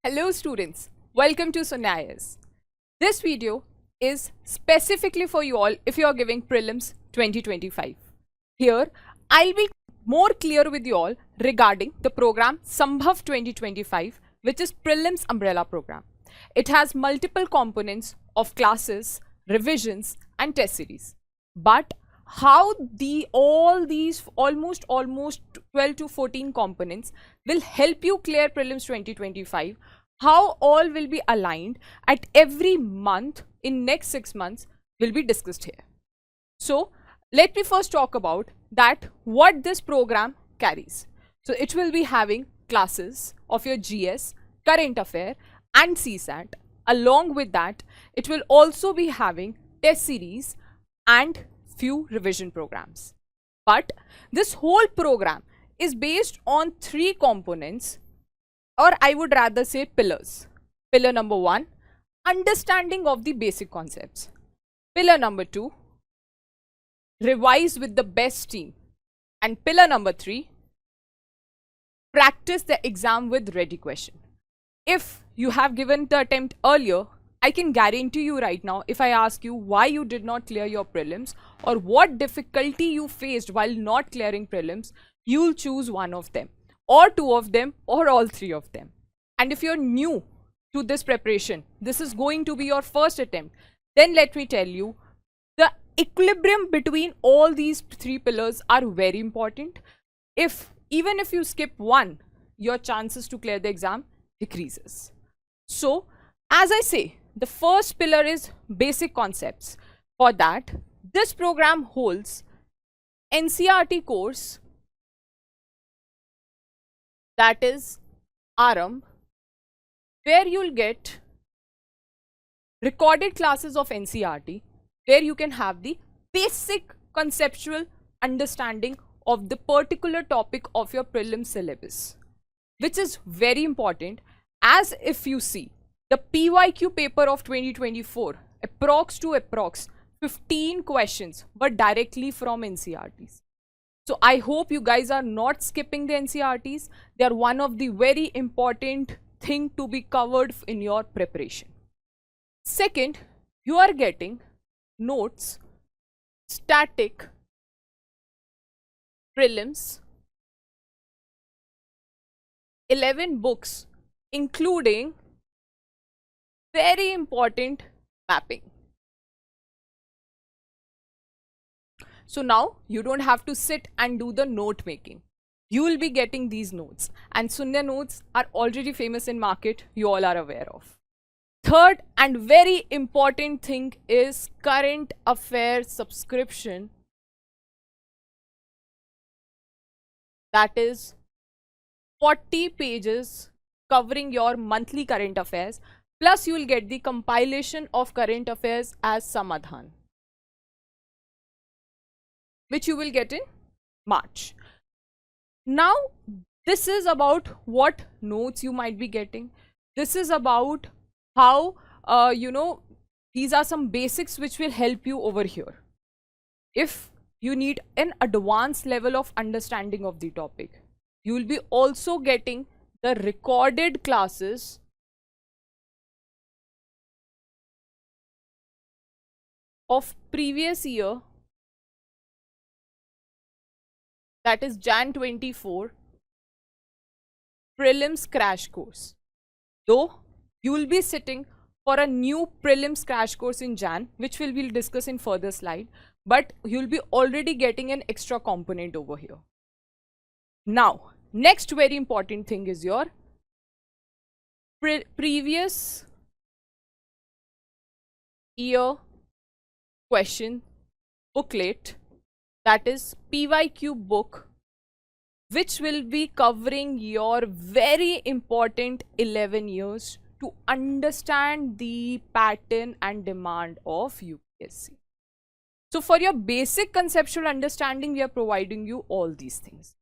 Hello students, welcome to Sunayas. This video is specifically for you all if you are giving prelims 2025. Here, I'll be more clear with you all regarding the program Sambhav 2025, which is prelims umbrella program. It has multiple components of classes, revisions and test series. But how all these almost 12 to 14 components will help you clear prelims 2025, how all will be aligned at every month in next 6 months will be discussed here. So let me first talk about that what this program carries. So it will be having classes of your GS, current affair and CSAT. Along with that, it will also be having test series and few revision programs. But this whole program is based on 3 components, or I would rather say pillars. Pillar number 1, understanding of the basic concepts. Pillar number 2, revise with the best team. And pillar number 3, practice the exam with ready question. If you have given the attempt earlier, I can guarantee you right now, if I ask you why you did not clear your prelims or what difficulty you faced while not clearing prelims, you'll choose one of them or 2 of them or all 3 of them. And if you're new to this preparation, this is going to be your first attempt, then let me tell you, the equilibrium between all these 3 pillars are very important. Even if you skip one, your chances to clear the exam decreases. So, as I say, the first pillar is basic concepts. For that, this program holds NCERT course, that is Aaramb, where you'll get recorded classes of NCERT, where you can have the basic conceptual understanding of the particular topic of your prelim syllabus, which is very important, as if you see the PYQ paper of 2024, approx 15 questions were directly from NCERTs. So I hope you guys are not skipping the NCERTs. They are one of the very important thing to be covered in your preparation. Second, you are getting notes, static, prelims, 11 books, including very important mapping. So now you don't have to sit and do the note making. You will be getting these notes, and Sunya notes are already famous in market, you all are aware of. Third and very important thing is current affairs subscription, that is 40 pages covering your monthly current affairs, plus you will get the compilation of current affairs as Samadhan, which you will get in March. Now, this is about what notes you might be getting. This is about how, these are some basics which will help you over here. If you need an advanced level of understanding of the topic, you will be also getting the recorded classes of previous year, that is Jan 24 prelims crash course. Though you will be sitting for a new prelims crash course in Jan, which we'll discuss in further slide, but you'll be already getting an extra component over here. Now, next very important thing is your previous year question booklet, that is PYQ book, which will be covering your very important 11 years to understand the pattern and demand of UPSC. So for your basic conceptual understanding, we are providing you all these things.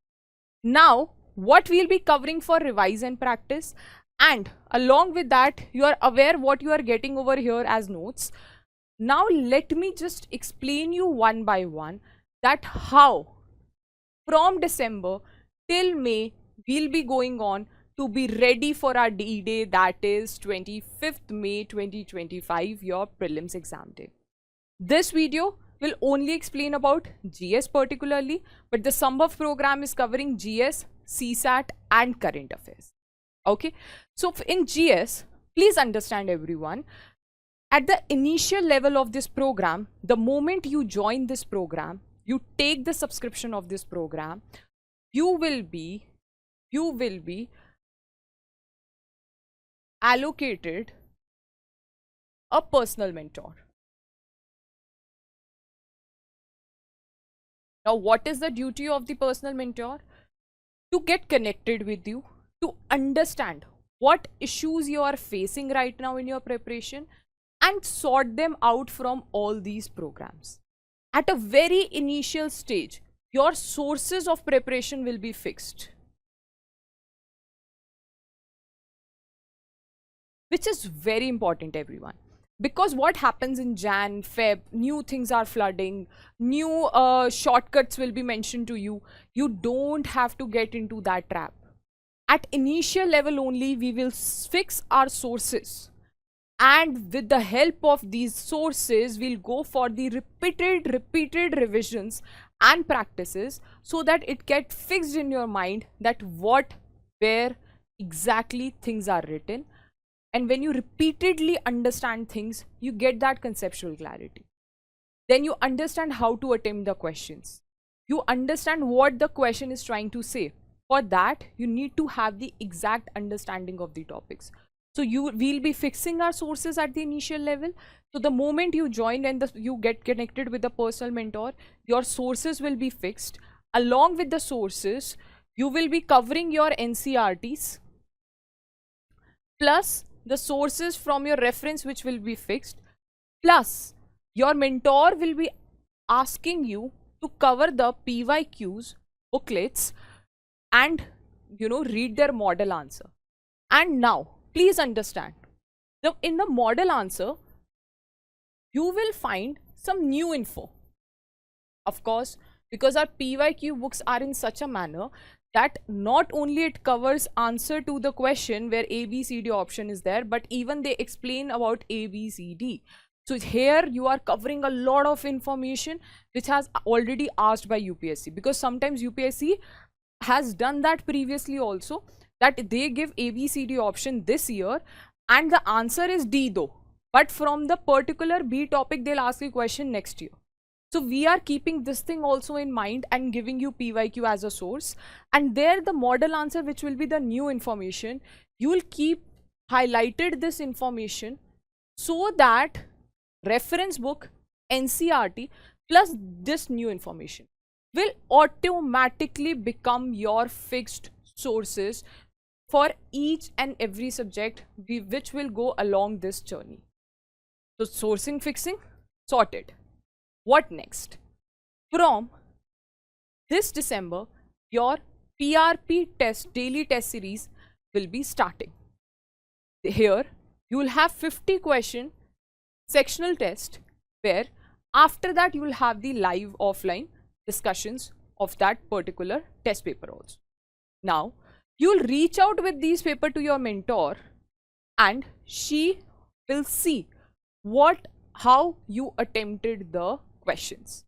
Now, what we'll be covering for revise and practice, and along with that, you are aware what you are getting over here as notes. Now, let me just explain you one by one that how from December till May we'll be going on to be ready for our D-Day, that is 25th May 2025, your prelims exam day. This video will only explain about GS particularly, but the Sambhav program is covering GS, CSAT and current affairs. Okay, so in GS, please understand everyone, at the initial level of this program, the moment you join this program, you take the subscription of this program, you will be allocated a personal mentor. Now, what is the duty of the personal mentor? To get connected with you, to understand what issues you are facing right now in your preparation and sort them out from all these programs. At a very initial stage, your sources of preparation will be fixed, which is very important, everyone. Because what happens in Jan, Feb, new things are flooding, new shortcuts will be mentioned to you. You don't have to get into that trap. At initial level only, we will fix our sources. And with the help of these sources, we'll go for the repeated revisions and practices so that it gets fixed in your mind that what, where exactly things are written. And when you repeatedly understand things, you get that conceptual clarity. Then you understand how to attempt the questions. You understand what the question is trying to say. For that, you need to have the exact understanding of the topics. So we'll be fixing our sources at the initial level. So the moment you join and you get connected with a personal mentor, your sources will be fixed. Along with the sources, you will be covering your NCRTs plus the sources from your reference which will be fixed, plus your mentor will be asking you to cover the PYQs, booklets and read their model answer. And now please understand, in the model answer you will find some new info. Of course, because our PYQ books are in such a manner that not only it covers answer to the question where A, B, C, D option is there, but even they explain about A, B, C, D. So here you are covering a lot of information which has already asked by UPSC, because sometimes UPSC has done that previously also, that they give A, B, C, D option this year and the answer is D though, but from the particular B topic they'll ask you question next year. So we are keeping this thing also in mind and giving you PYQ as a source. And there the model answer, which will be the new information, you will keep highlighted this information so that reference book, NCRT plus this new information will automatically become your fixed sources for each and every subject which will go along this journey. So sourcing fixing sorted. What next? From this December, your PRP test, daily test series will be starting. Here, you will have 50 question sectional test, where after that you will have the live offline discussions of that particular test paper also. Now, you will reach out with these paper to your mentor and she will see how you attempted the questions,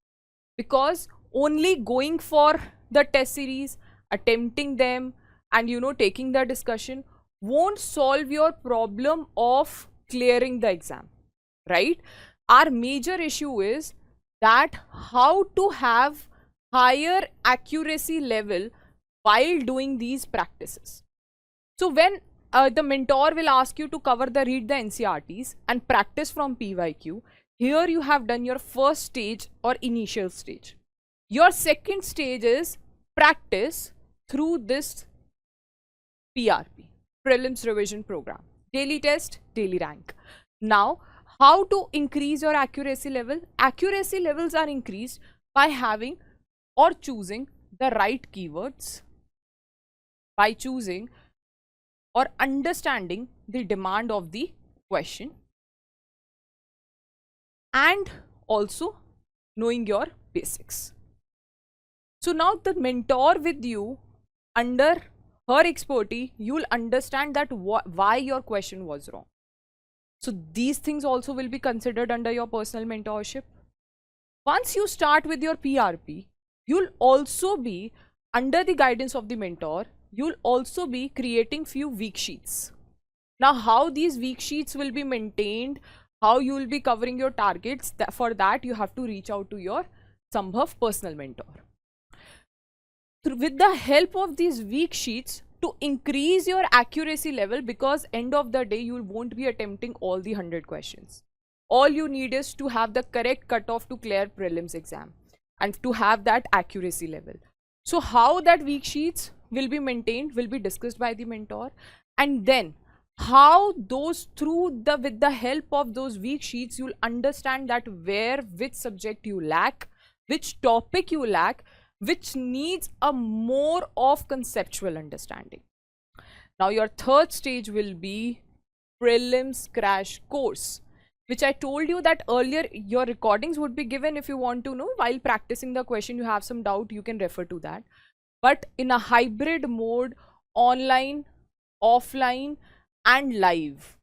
because only going for the test series, attempting them and taking the discussion won't solve your problem of clearing the exam, right? Our major issue is that how to have higher accuracy level while doing these practices. So when the mentor will ask you to read the NCRTs and practice from PYQ, here you have done your first stage or initial stage. Your second stage is practice through this PRP, Prelims Revision Program. Daily test, daily rank. Now, how to increase your accuracy level? Accuracy levels are increased by having or choosing the right keywords, by choosing or understanding the demand of the question, and also knowing your basics. So now the mentor with you under her expertise, you'll understand that why your question was wrong. So these things also will be considered under your personal mentorship. Once you start with your PRP, you'll also be under the guidance of the mentor, you'll also be creating few week sheets. Now, how these week sheets will be maintained, how you will be covering your targets, for that you have to reach out to your Sambhav personal mentor. With the help of these week sheets, to increase your accuracy level, because end of the day you won't be attempting all the 100 questions. All you need is to have the correct cutoff to clear prelims exam and to have that accuracy level. So how that week sheets will be maintained will be discussed by the mentor, and then how those with the help of those week sheets, you'll understand that which subject you lack, which topic you lack, which needs a more of conceptual understanding. Now your third stage will be prelims crash course, which I told you that earlier your recordings would be given. If you want to know while practicing the question, you have some doubt, you can refer to that. But in a hybrid mode, online, offline and live,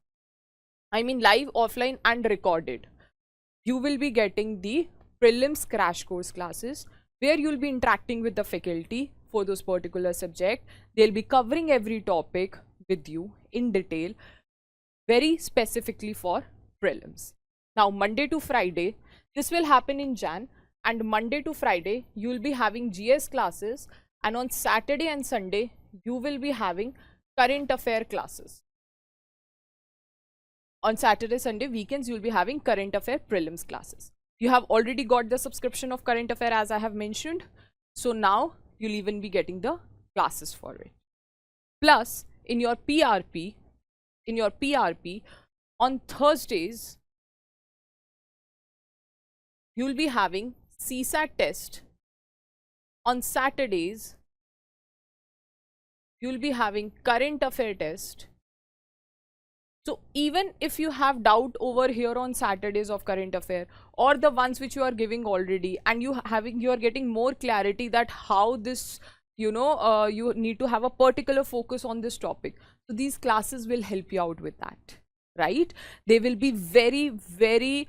I mean live, offline and recorded, you will be getting the prelims crash course classes, where you'll be interacting with the faculty for those particular subject. They'll be covering every topic with you in detail, very specifically for prelims. Now Monday to Friday, this will happen in Jan, and Monday to Friday you will be having GS classes, and on Saturday and Sunday you will be having current affair classes. On Saturday, Sunday, weekends you will be having current affair prelims classes. You have already got the subscription of current affair, as I have mentioned, so now you'll even be getting the classes for it. Plus in your PRP on Thursdays you'll be having CSAT test. On Saturdays you'll be having current affair test. So even if you have doubt over here on Saturdays of current affair, or the ones which you are giving already, and you are getting more clarity that how this, you need to have a particular focus on this topic, so these classes will help you out with that, right? They will be very, very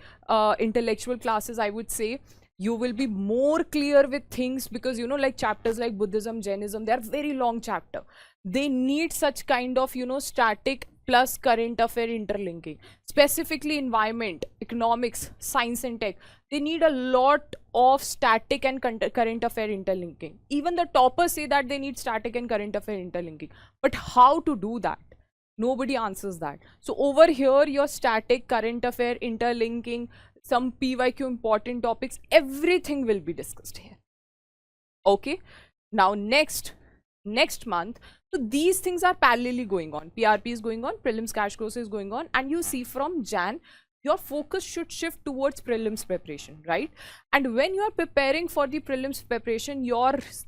intellectual classes, I would say. You will be more clear with things, because like chapters like Buddhism, Jainism, they are very long chapter. They need such kind of static plus current affair interlinking. Specifically environment, economics, science and tech, they need a lot of static and current affair interlinking. Even the toppers say that they need static and current affair interlinking, but how to do that? Nobody answers that. So over here, your static, current affair, interlinking, some PYQ important topics, everything will be discussed here. Okay, now next month, so these things are parallelly going on. PRP is going on, prelims crash course is going on, and you see from Jan your focus should shift towards prelims preparation, right? And when you are preparing for the prelims preparation,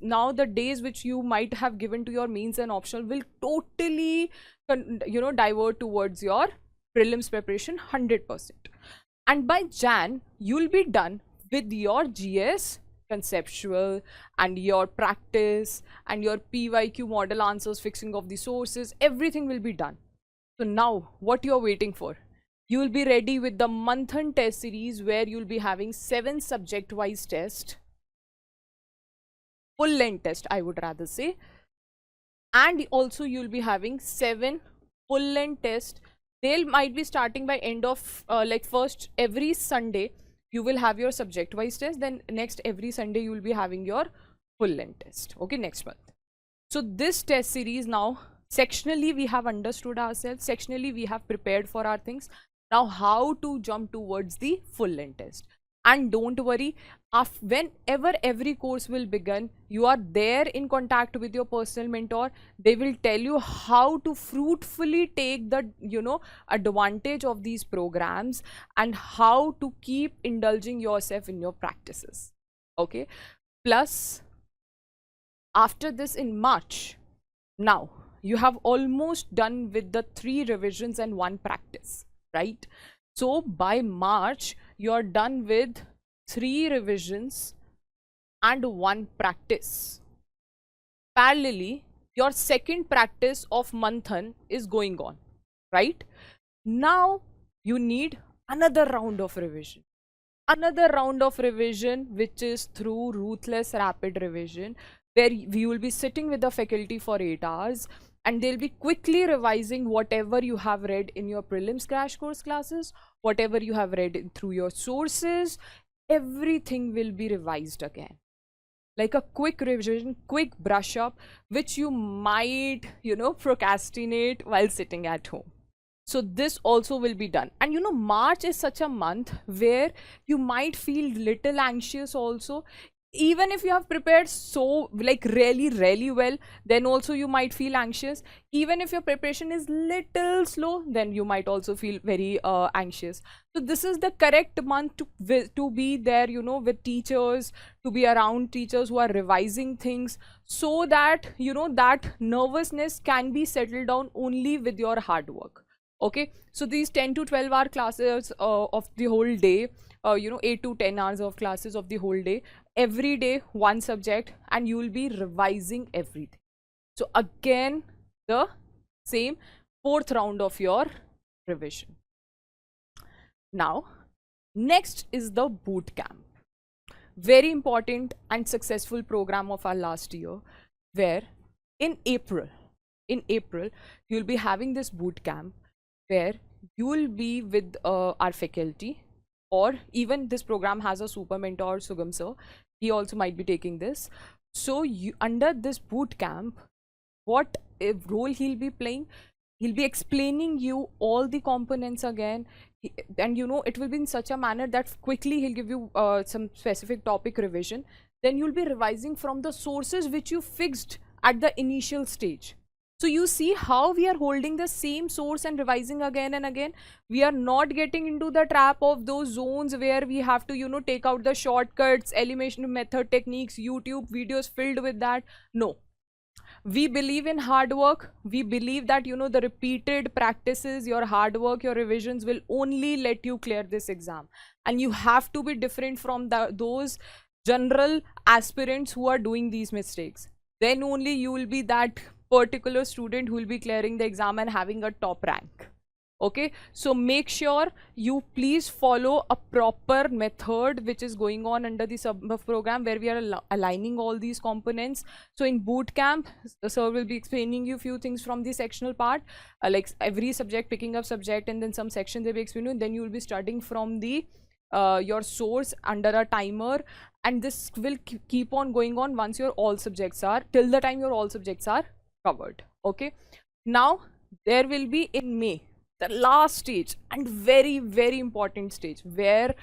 now the days which you might have given to your mains and optional will totally divert towards your prelims preparation 100%. And by Jan you'll be done with your GS conceptual and your practice and your PYQ model answers, fixing of the sources, everything will be done. So now what you're waiting for? You will be ready with the month-end test series, where you'll be having 7 subject-wise tests, full-length test I would rather say, and also you'll be having 7 full-length tests. They might be starting by end of first every Sunday you will have your subject-wise test, then next every Sunday you will be having your full-length test, okay, next month. So this test series, now sectionally we have understood ourselves, sectionally we have prepared for our things. Now how to jump towards the full-length test. And don't worry, whenever every course will begin, you are there in contact with your personal mentor. They will tell you how to fruitfully take the advantage of these programs, and how to keep indulging yourself in your practices, okay? Plus after this in March, now you have almost done with the 3 revisions and 1 practice, right? So by March you're done with 3 revisions and 1 practice. Parallelly your second practice of Manthan is going on, right? Now you need another round of revision. Another round of revision, which is through ruthless rapid revision, where we will be sitting with the faculty for 8 hours and they'll be quickly revising whatever you have read in your prelims crash course classes, whatever you have read through your sources, everything will be revised again. Like a quick revision, quick brush up, which you might, procrastinate while sitting at home. So this also will be done. And March is such a month where you might feel little anxious also. Even if you have prepared so like really well, then also you might feel anxious. Even if your preparation is little slow, then you might also feel very anxious. So this is the correct month to be there, with teachers, to be around teachers who are revising things, so that that nervousness can be settled down only with your hard work. Okay, so these 10 to 12 hour classes of the whole day, 8 to 10 hours of classes of the whole day, every day one subject, and you will be revising everything. So again, the same fourth round of your revision. Now, next is the boot camp. Very important and successful program of our last year, where in April, you'll be having this boot camp where you will be with our faculty, or even this program has a super mentor, Sugam sir. He also might be taking this. So under this boot camp, what role he'll be playing? He'll be explaining you all the components again, and it will be in such a manner that quickly he'll give you some specific topic revision. Then you'll be revising from the sources which you fixed at the initial stage. So you see how we are holding the same source and revising again and again. We are not getting into the trap of those zones where we have to, take out the shortcuts, elimination method techniques, YouTube videos filled with that. No. We believe in hard work. We believe that, the repeated practices, your hard work, your revisions will only let you clear this exam. And you have to be different from those general aspirants who are doing these mistakes. Then only you will be that particular student who will be clearing the exam and having a top rank. Okay, so make sure you please follow a proper method which is going on under the sub program, where we are aligning all these components. So in boot camp, the sir will be explaining you few things from the sectional part, like every subject, picking up subject, and then some section they'll be explaining you, and then you will be starting from the your source under a timer, and this will keep on going on once your all subjects are, till the time your all subjects are covered. Okay, now there will be in May the last stage, and very important stage, where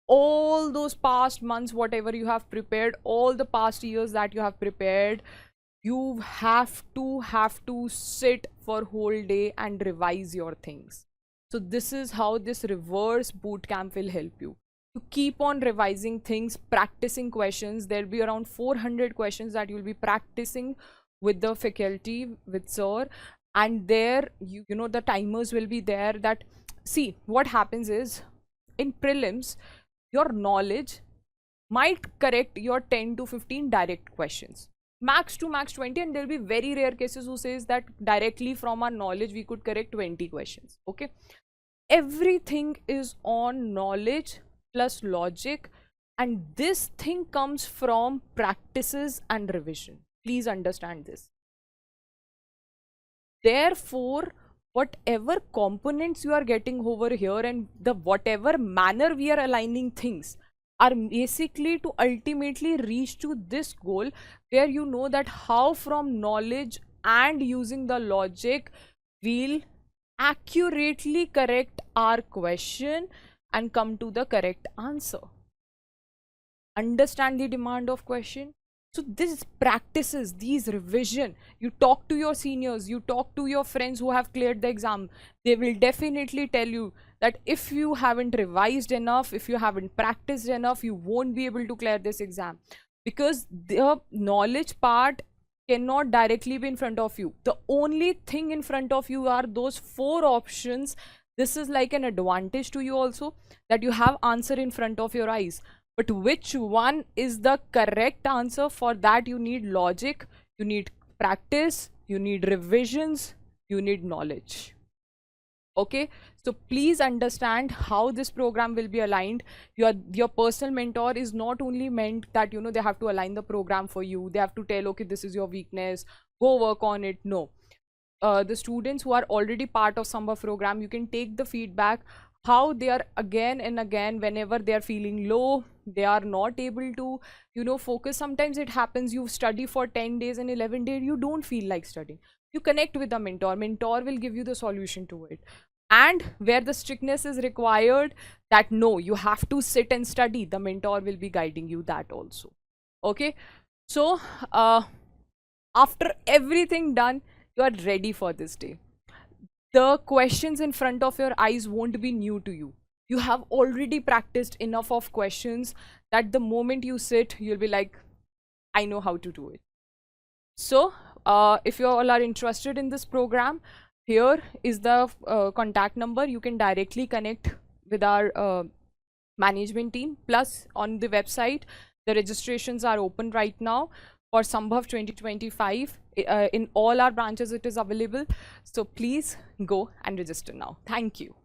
all those past months, whatever you have prepared, all the past years that you have prepared, you have to sit for whole day and revise your things. So this is how this reverse boot camp will help you to keep on revising things, practicing questions. There'll be around 400 questions that you'll be practicing with the faculty, with sir, and there the timers will be there. That, see, what happens is, in prelims, your knowledge might correct your 10 to 15 direct questions, max to max 20, and there'll be very rare cases who says that directly from our knowledge we could correct 20 questions. Okay, everything is on knowledge plus logic, and this thing comes from practices and revision. Please understand this. Therefore, whatever components you are getting over here, and the whatever manner we are aligning things, are basically to ultimately reach to this goal, where you know that how from knowledge and using the logic we'll accurately correct our question and come to the correct answer. Understand the demand of question. So these practices, these revision, you talk to your seniors, you talk to your friends who have cleared the exam, they will definitely tell you that if you haven't revised enough, if you haven't practiced enough, you won't be able to clear this exam, because the knowledge part cannot directly be in front of you. The only thing in front of you are those 4 options. This is like an advantage to you also, that you have answer in front of your eyes. But which one is the correct answer? For that you need logic, you need practice, you need revisions, you need knowledge. Okay, so please understand how this program will be aligned. Your personal mentor is not only meant that they have to align the program for you, they have to tell, okay, this is your weakness, go work on it. No, the students who are already part of Samba program, you can take the feedback how they are again and again, whenever they are feeling low, they are not able to focus. Sometimes it happens, you study for 10 days and 11 days you don't feel like studying. You connect with the mentor will give you the solution to it. And where the strictness is required, that no, you have to sit and study, the mentor will be guiding you that also. Okay, so after everything done, you are ready for this day. The questions in front of your eyes won't be new to you. You have already practiced enough of questions that the moment you sit, you'll be like, I know how to do it. So if you all are interested in this program, here is the contact number. You can directly connect with our management team. Plus, on the website, the registrations are open right now for Sambhav 2025. In all our branches, it is available. So please go and register now. Thank you.